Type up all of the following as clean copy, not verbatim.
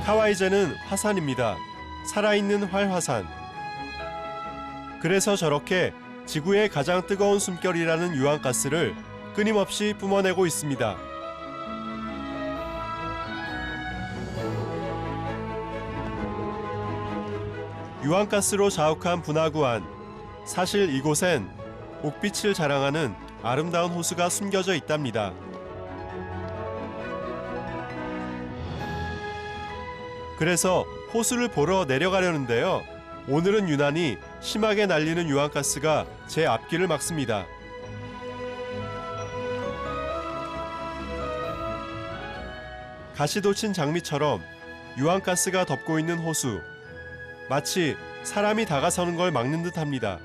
카와이젠은 화산입니다. 살아있는 활화산. 그래서 저렇게 지구의 가장 뜨거운 숨결이라는 유황가스를 끊임없이 뿜어내고 있습니다. 유황가스로 자욱한 분화구안. 사실 이곳엔 옥빛을 자랑하는 아름다운 호수가 숨겨져 있답니다. 그래서 호수를 보러 내려가려는데요. 오늘은 유난히 심하게 날리는 유황가스가 제 앞길을 막습니다. 가시도 친 장미처럼 유황가스가 덮고 있는 호수. 마치 사람이 다가서는 걸 막는 듯합니다.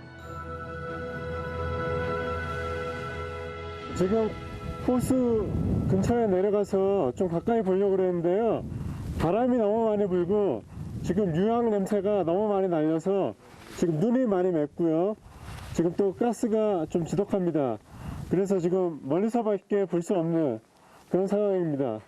지금 호수 근처에 내려가서 좀 가까이 보려고 그랬는데요. 바람이 너무 많이 불고 지금 유황 냄새가 너무 많이 날려서 지금 눈이 많이 맵고요. 지금 또 가스가 좀 지독합니다. 그래서 지금 멀리서밖에 볼 수 없는 그런 상황입니다.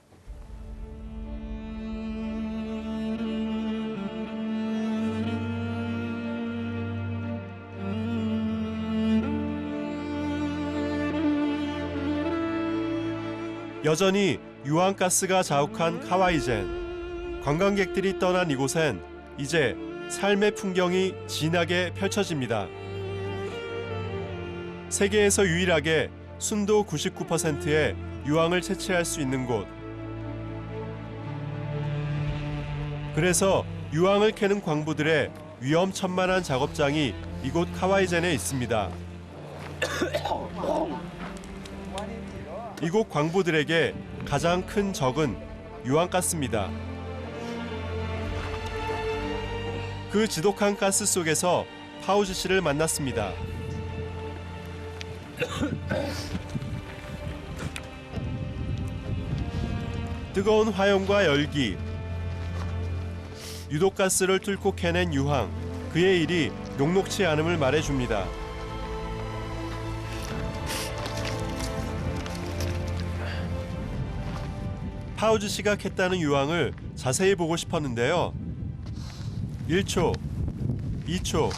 여전히 유황가스가 자욱한 카와이젠. 관광객들이 떠난 이곳엔 이제 삶의 풍경이 진하게 펼쳐집니다. 세계에서 유일하게 순도 99%의 유황을 채취할 수 있는 곳. 그래서 유황을 캐는 광부들의 위험천만한 작업장이 이곳 카와이젠에 있습니다. 이곳 광부들에게 가장 큰 적은 유황가스입니다. 그 지독한 가스 속에서 파우즈 씨를 만났습니다. 뜨거운 화염과 열기, 유독가스를 뚫고 캐낸 유황, 그의 일이 녹록치 않음을 말해줍니다. 파우즈 씨가 캤다는 유황을 자세히 보고 싶었는데요. 1초, 2초,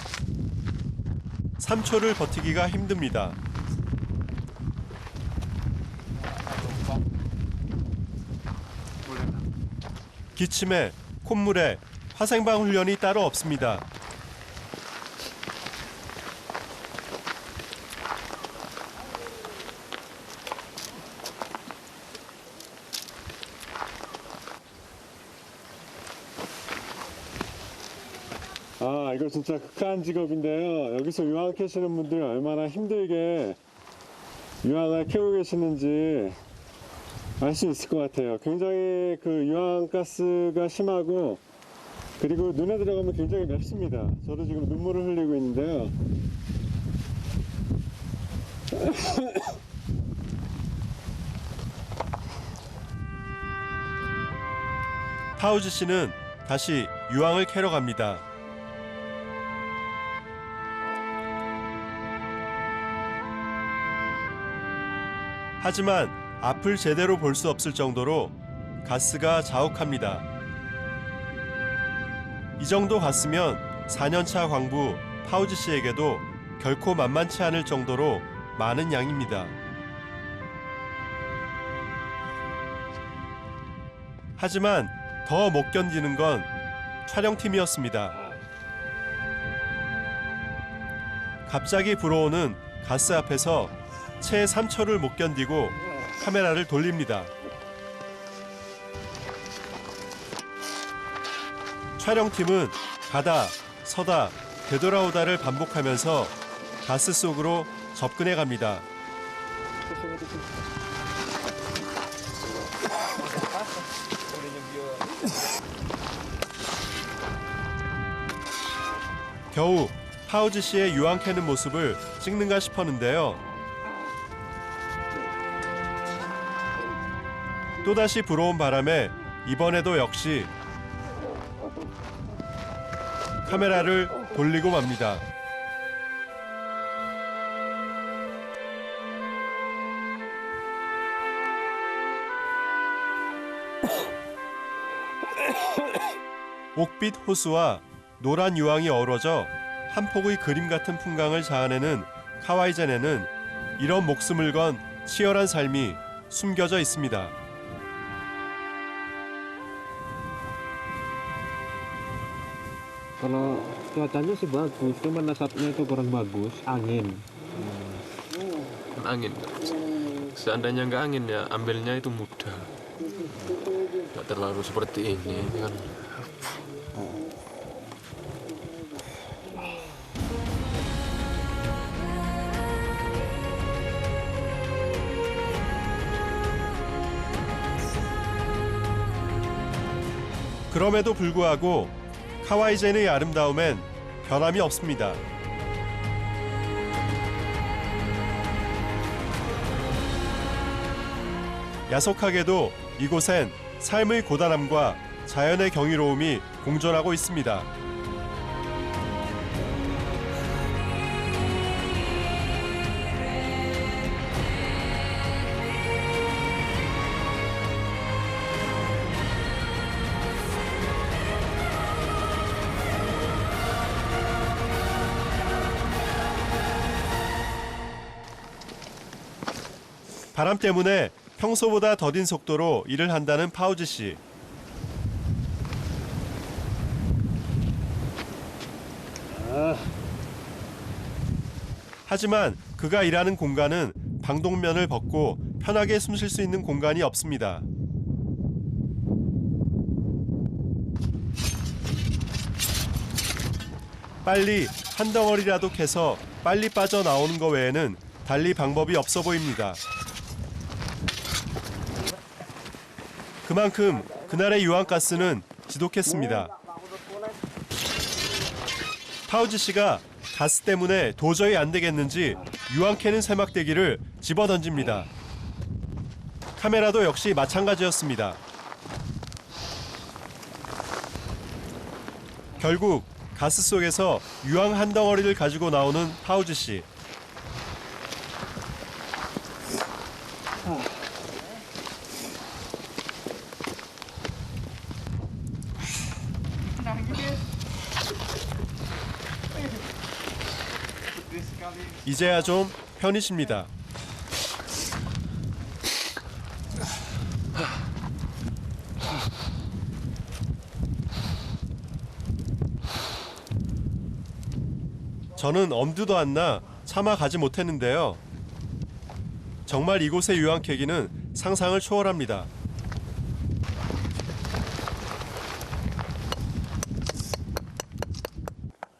3초를 버티기가 힘듭니다. 기침에, 콧물에 화생방 훈련이 따로 없습니다. 이거 진짜 극한 직업인데요. 여기서 유황 캐시는 분들이 얼마나 힘들게 유황을 캐고 계시는지 알 수 있을 것 같아요. 굉장히 그 유황가스가 심하고 그리고 눈에 들어가면 굉장히 맵습니다. 저도 지금 눈물을 흘리고 있는데요. 파우즈 씨는 다시 유황을 캐러 갑니다. 하지만 앞을 제대로 볼 수 없을 정도로 가스가 자욱합니다. 이 정도 갔으면 4년차 광부 파우즈 씨에게도 결코 만만치 않을 정도로 많은 양입니다. 하지만 더 못 견디는 건 촬영팀이었습니다. 갑자기 불어오는 가스 앞에서 채 3초를 못 견디고 카메라를 돌립니다. 촬영팀은 가다, 서다, 되돌아오다를 반복하면서 가스 속으로 접근해 갑니다. 겨우 파우즈 씨의 유황 캐는 모습을 찍는가 싶었는데요. 또다시 불어온 바람에 이번에도 역시 카메라를 돌리고 맙니다. 옥빛 호수와 노란 유황이 어우러져 한 폭의 그림 같은 풍광을 자아내는 카와이젠에는 이런 목숨을 건 치열한 삶이 숨겨져 있습니다. Kalau cuacanya sih bagus, cuman nasabnya itu kurang bagus, angin. Angin. Seandainya nggak angin ya ambilnya itu mudah. Nggak terlalu seperti ini kan. 그럼에도 불구하고 카와이젠의 아름다움엔 변함이 없습니다. 야속하게도 이곳엔 삶의 고단함과 자연의 경이로움이 공존하고 있습니다. 바람 때문에 평소보다 더딘 속도로 일을 한다는 파우즈 씨. 하지만 그가 일하는 공간은 방독면을 벗고 편하게 숨 쉴 수 있는 공간이 없습니다. 빨리 한 덩어리라도 캐서 빨리 빠져나오는 것 외에는 달리 방법이 없어 보입니다. 그만큼 그날의 유황가스는 지독했습니다. 파우즈 씨가 가스 때문에 도저히 안 되겠는지 유황 캐는 세막대기를 집어던집니다. 카메라도 역시 마찬가지였습니다. 결국 가스 속에서 유황 한 덩어리를 가지고 나오는 파우즈 씨. 이제야 좀 편히쉽니다. 저는 엄두도 안 나 차마 가지 못했는데요. 정말 이곳의 유황 캐기는 상상을 초월합니다.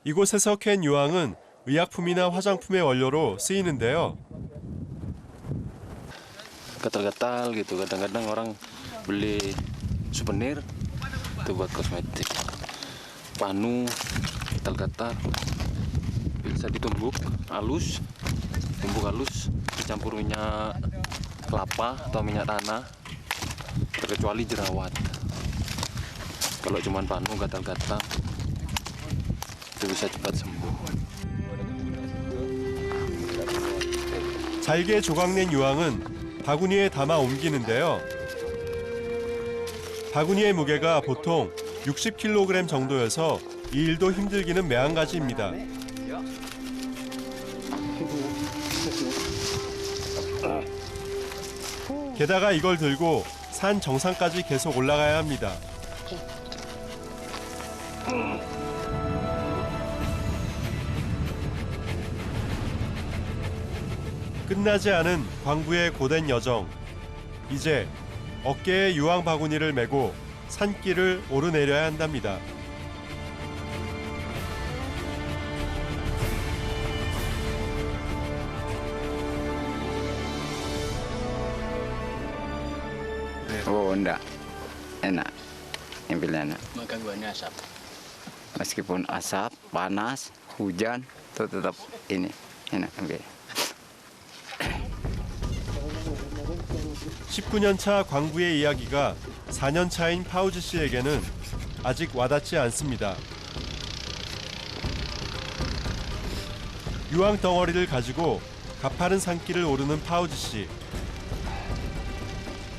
이곳에서 캔 유황은 의약품이나 화장품의 원료로 쓰이는데요. Gatal-gatal gitu. Kadang-kadang orang beli souvenir itu buat kosmetik. Panu, gatal-gatal. Bisa ditumbuk halus, dicampur minyak kelapa atau minyak tanah, terkecuali jerawat. Kalau cuma panu gatal-gatal itu bisa cepat sembuh. 잘게 조각낸 유황은 바구니에 담아 옮기는데요. 바구니의 무게가 보통 60kg 정도여서 이 일도 힘들기는 매한가지입니다. 게다가 이걸 들고 산 정상까지 계속 올라가야 합니다. 끝나지 않은 광부의 고된 여정. 이제 어깨에 유황 바구니를 메고 산길을 오르내려야 한답니다. Oh, enggak. Enak. Nyempilnya enak. Makan gua asap. Meskipun asap, panas, hujan, itu tetap ini enak ambil. 19년 차 광부의 이야기가 4년 차인 파우즈 씨에게는 아직 와닿지 않습니다. 유황 덩어리를 가지고 가파른 산길을 오르는 파우즈 씨.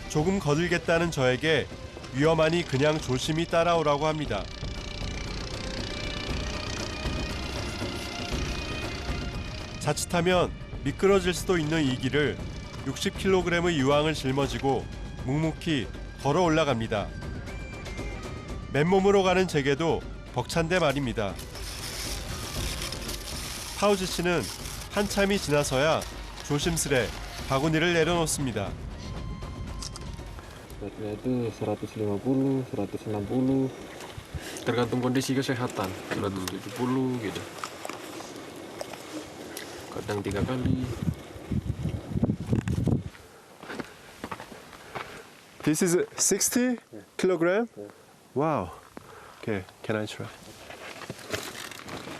조금 거들겠다는 저에게 위험하니 그냥 조심히 따라오라고 합니다. 자칫하면 미끄러질 수도 있는 이 길을 60kg의 유황을 짊어지고 묵묵히 걸어 올라갑니다. 맨몸으로 가는 제게도 벅찬데 말입니다. 파우지 씨는 한참이 지나서야 조심스레 바구니를 내려놓습니다. Beratnya itu 150, 160. Tergantung kondisi kesehatan, 170 gitu. Kadang 3 kali. This is 60 kg? Wow. Okay, can I try?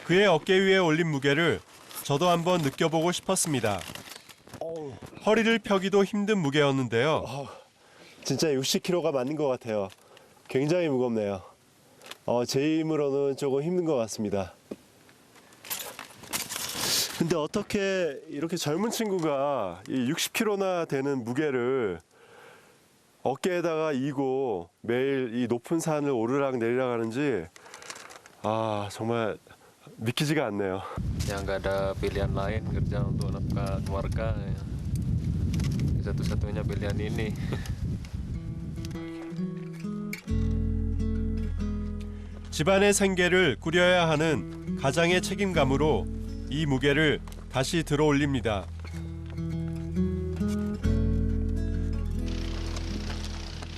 그의 어깨 위에 올린 무게를 저도 한번 느껴보고 싶었습니다. 허리를 펴기도 힘든 무게였는데요. 진짜 60kg가 맞는 것 같아요. 굉장히 무겁네요. 제 힘으로는 조금 힘든 것 같습니다. 근데 어떻게 이렇게 젊은 친구가 이 60kg나 되는 무게를 어깨에다가 이고 매일 이 높은 산을 오르락 내리락 하는지 정말 믿기지가 않네요. Ya nggak ada pilihan lain kerja untuk nafkah keluarga. Ya. Satu-satunya pilihan ini. 집안의 생계를 꾸려야 하는 가장의 책임감으로 이 무게를 다시 들어 올립니다.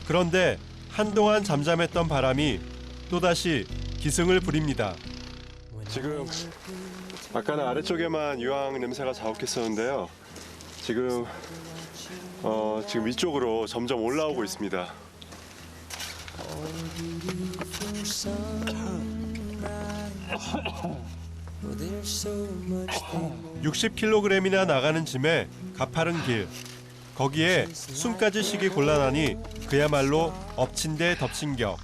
그런데 한동안 잠잠했던 바람이 또다시 기승을 부립니다. 지금 아까는 아래쪽에만 유황 냄새가 자욱했었는데요. 지금 위쪽으로 점점 올라오고 있습니다. 60kg이나 나가는 짐에 가파른 길. 거기에 숨까지 쉬기 곤란하니 그야말로 엎친 데 덮친 격.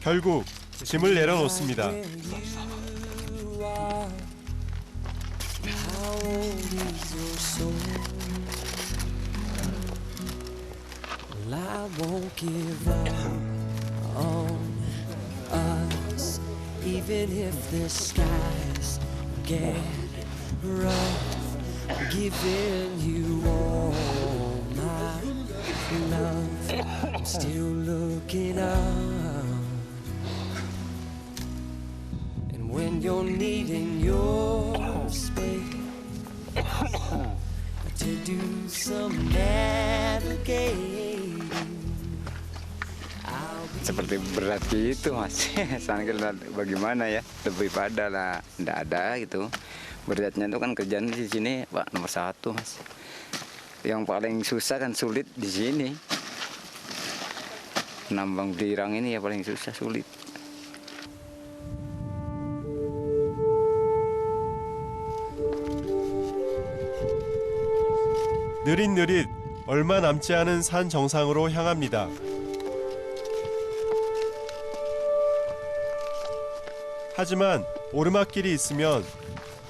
결국 짐을 내려놓습니다. I won't give up on us, even if the skies get rough. Giving you all my love, I'm still looking up. And when you're needing your space to do some navigating. Seperti berat gitu mas. Sangat bagaimana ya, lebih pada lah tidak ada gitu. Beratnya itu kan kerjaan di sini Pak nomor 1 mas. Yang paling susah kan sulit di sini. Nambang dirang ini ya paling susah, sulit. 느릿느릿 얼마 남지 않은 산 정상으로 향합니다. 하지만 오르막길이 있으면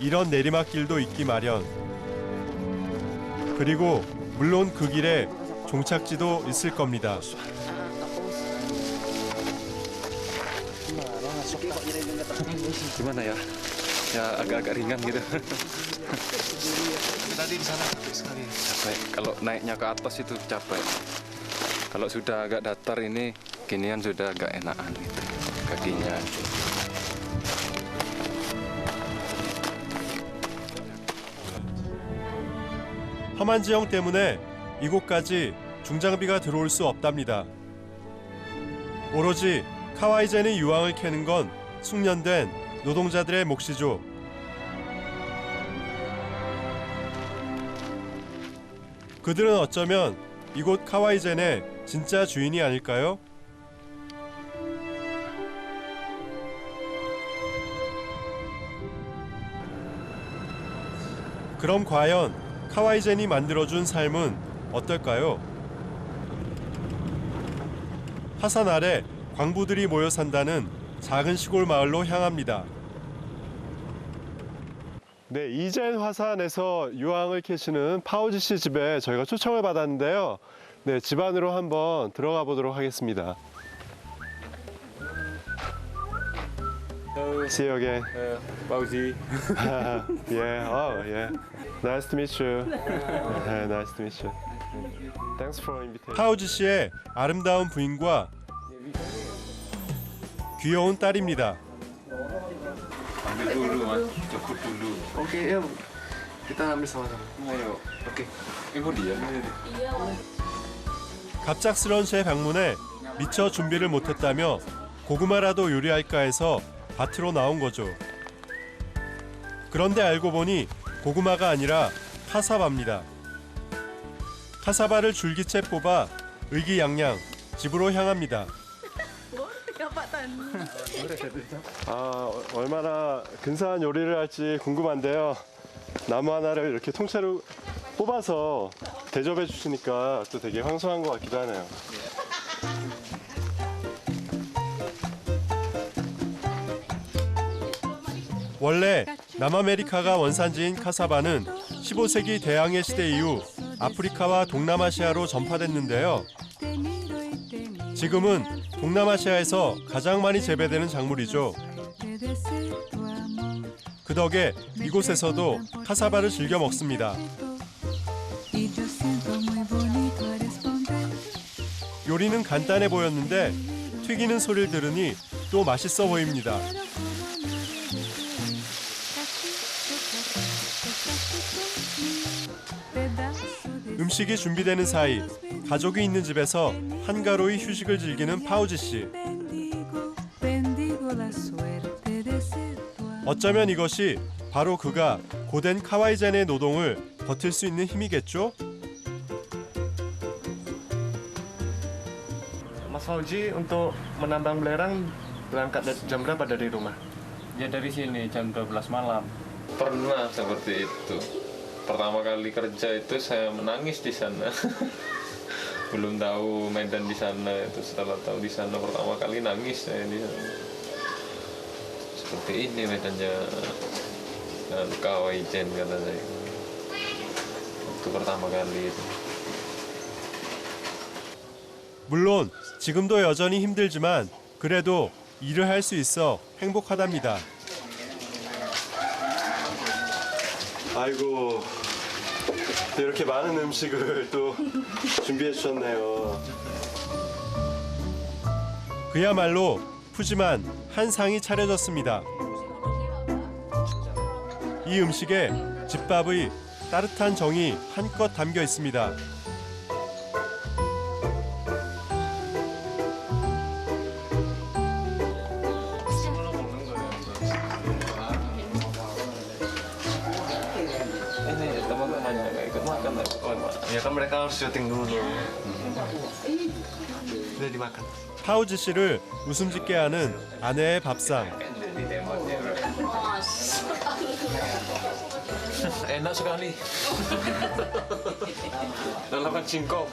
이런 내리막길도 있기 마련. 그리고 물론 그 길에 종착지도 있을 겁니다. Gimana ya? Ya agak-agak ringan gitu. Tadi di sana capek sekali. Capek. Kalau naiknya ke atas itu capek. Kalau sudah agak datar ini, ginian sudah agak enakan gitu kakinya. 험한 지형 때문에 이곳까지 중장비가 들어올 수 없답니다. 오로지 카와이젠의 유황을 캐는 건 숙련된 노동자들의 몫이죠. 그들은 어쩌면 이곳 카와이젠의 진짜 주인이 아닐까요? 그럼 과연 카와이젠이 만들어준 삶은 어떨까요? 화산 아래 광부들이 모여 산다는 작은 시골 마을로 향합니다. 네, 이젠 화산에서 유황을 캐시는 파우지 씨 집에 저희가 초청을 받았는데요. 네, 집 안으로 한번 들어가 보도록 하겠습니다. See you again. Pauzi. Yeah. Oh, yeah. Nice to meet you. Yeah, nice to meet you. Thanks for invitation. 파우지 씨의 아름다운 부인과 귀여운 딸입니다. Ambil dulu mas, cukup dulu. Oke, ya. Kita ambil sama-sama. Ayo. Oke. Ibu dia. 갑작스런 제 방문에 미처 준비를 못했다며 고구마라도 요리할까 해서 밭으로 나온 거죠. 그런데 알고 보니 고구마가 아니라 카사바입니다. 카사바를 줄기채 뽑아 의기양양 집으로 향합니다. 아, 얼마나 근사한 요리를 할지 궁금한데요. 나무 하나를 이렇게 통째로 뽑아서 대접해 주시니까 또 되게 황송한 것 같기도 하네요. 원래 남아메리카가 원산지인 카사바는 15세기 대항해 시대 이후 아프리카와 동남아시아로 전파됐는데요. 지금은 동남아시아에서 가장 많이 재배되는 작물이죠. 그 덕에 이곳에서도 카사바를 즐겨 먹습니다. 요리는 간단해 보였는데 튀기는 소리를 들으니 또 맛있어 보입니다. 음식이 준비되는 사이 가족이 있는 집에서 한가로이 휴식을 즐기는 파우지 씨. 어쩌면 이것이 바로 그가 고된 카와이젠의 노동을 버틸 수 있는 힘이겠죠? Mas Fauji untuk menambang belerang berangkat jam berapa dari rumah? Ya dari sini jam 12 malam. Pernah seperti itu. Pertama kali kerja itu saya menangis di sana. Belum tahu medan di sana itu, setelah tahu di sana pertama kali nangis saya di sana. Seperti ini medannya, Kawaii-jen kata saya. Itu pertama kali itu. 물론 지금도 여전히 힘들지만 그래도 일을 할 수 있어 행복하답니다. 아이고, 또 이렇게 많은 음식을 또 준비해 주셨네요. 그야말로 푸짐한 한 상이 차려졌습니다. 이 음식에 집밥의 따뜻한 정이 한껏 담겨 있습니다. Ini teman-temannya nggak ikut makan. Ya kan mereka harus syuting dulu. Udah dimakan. 파우지 씨를 웃음 짓게 하는 아내의 밥상. Enak sekali. Lalapan singkong.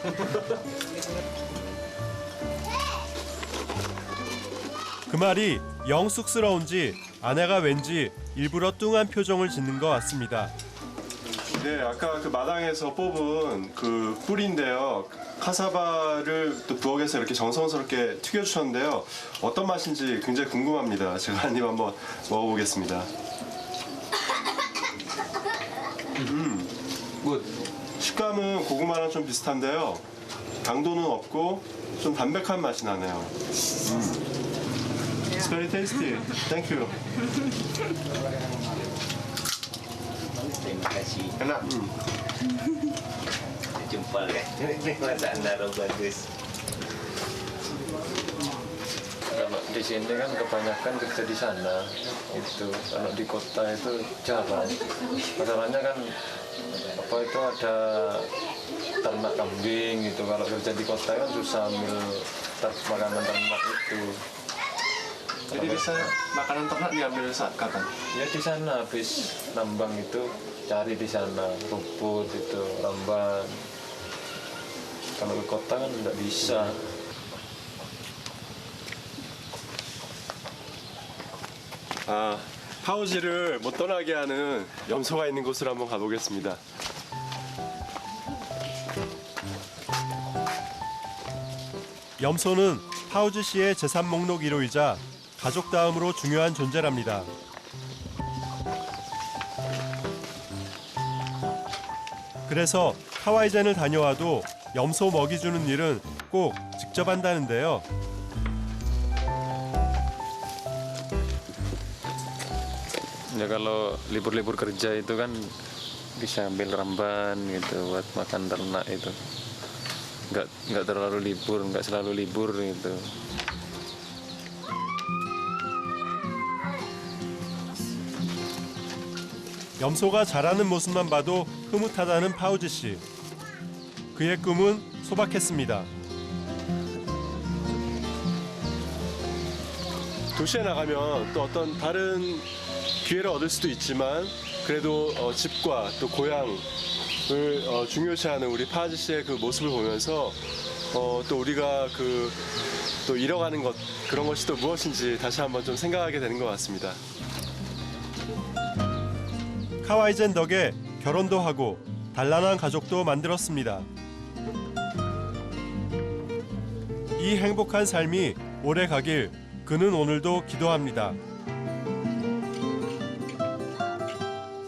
그 말이 영 쑥스러운지 아내가 왠지 일부러 뚱한 표정을 짓는 것 같습니다. 네, 아까 그 마당에서 뽑은 그 꿀인데요. 카사바를 또 부엌에서 이렇게 정성스럽게 튀겨주셨는데요. 어떤 맛인지 굉장히 궁금합니다. 제가 한 입 한번 먹어보겠습니다. 식감은 고구마랑 좀 비슷한데요. 당도는 없고 좀 담백한 맛이 나네요. It's very tasty. Thank you. Enak. Jempol kan, masakan Naro bagus. Kalau di sini kan kebanyakan kerja di sana, itu kalau di kota itu jarang. Masalahnya kan apa itu ada ternak kambing gitu. Kalau kerja di kota kan susah ambil makanan ternak itu. Jadi bisa makanan ternak diambil saat kapan? Ya di sana habis nambang itu cari di sana rumput itu ramban. Kalau ke kota kan nggak bisa. 아, 파우지를 못 떠나게 하는 염소가 있는 곳으로 한번 가보겠습니다. 염소는 파우지 씨의 재산 목록 1호이자 가족 다음으로 중요한 존재랍니다. 그래서 카와이젠을 다녀와도 염소 먹이 주는 일은 꼭 직접 한다는데요. Ya kalau libur-libur kerja itu kan bisa ambil ramban gitu buat makan ternak itu. Nggak terlalu libur, nggak selalu libur gitu. 염소가 자라는 모습만 봐도 흐뭇하다는 파우즈 씨. 그의 꿈은 소박했습니다. 도시에 나가면 또 어떤 다른 기회를 얻을 수도 있지만 그래도 집과 또 고향을 중요시하는 우리 파우즈 씨의 그 모습을 보면서 또 우리가 또 잃어가는 것 그런 것이 또 무엇인지 다시 한번 좀 생각하게 되는 것 같습니다. 카와이젠 덕에 결혼도 하고 단란한 가족도 만들었습니다. 이 행복한 삶이 오래 가길 그는 오늘도 기도합니다.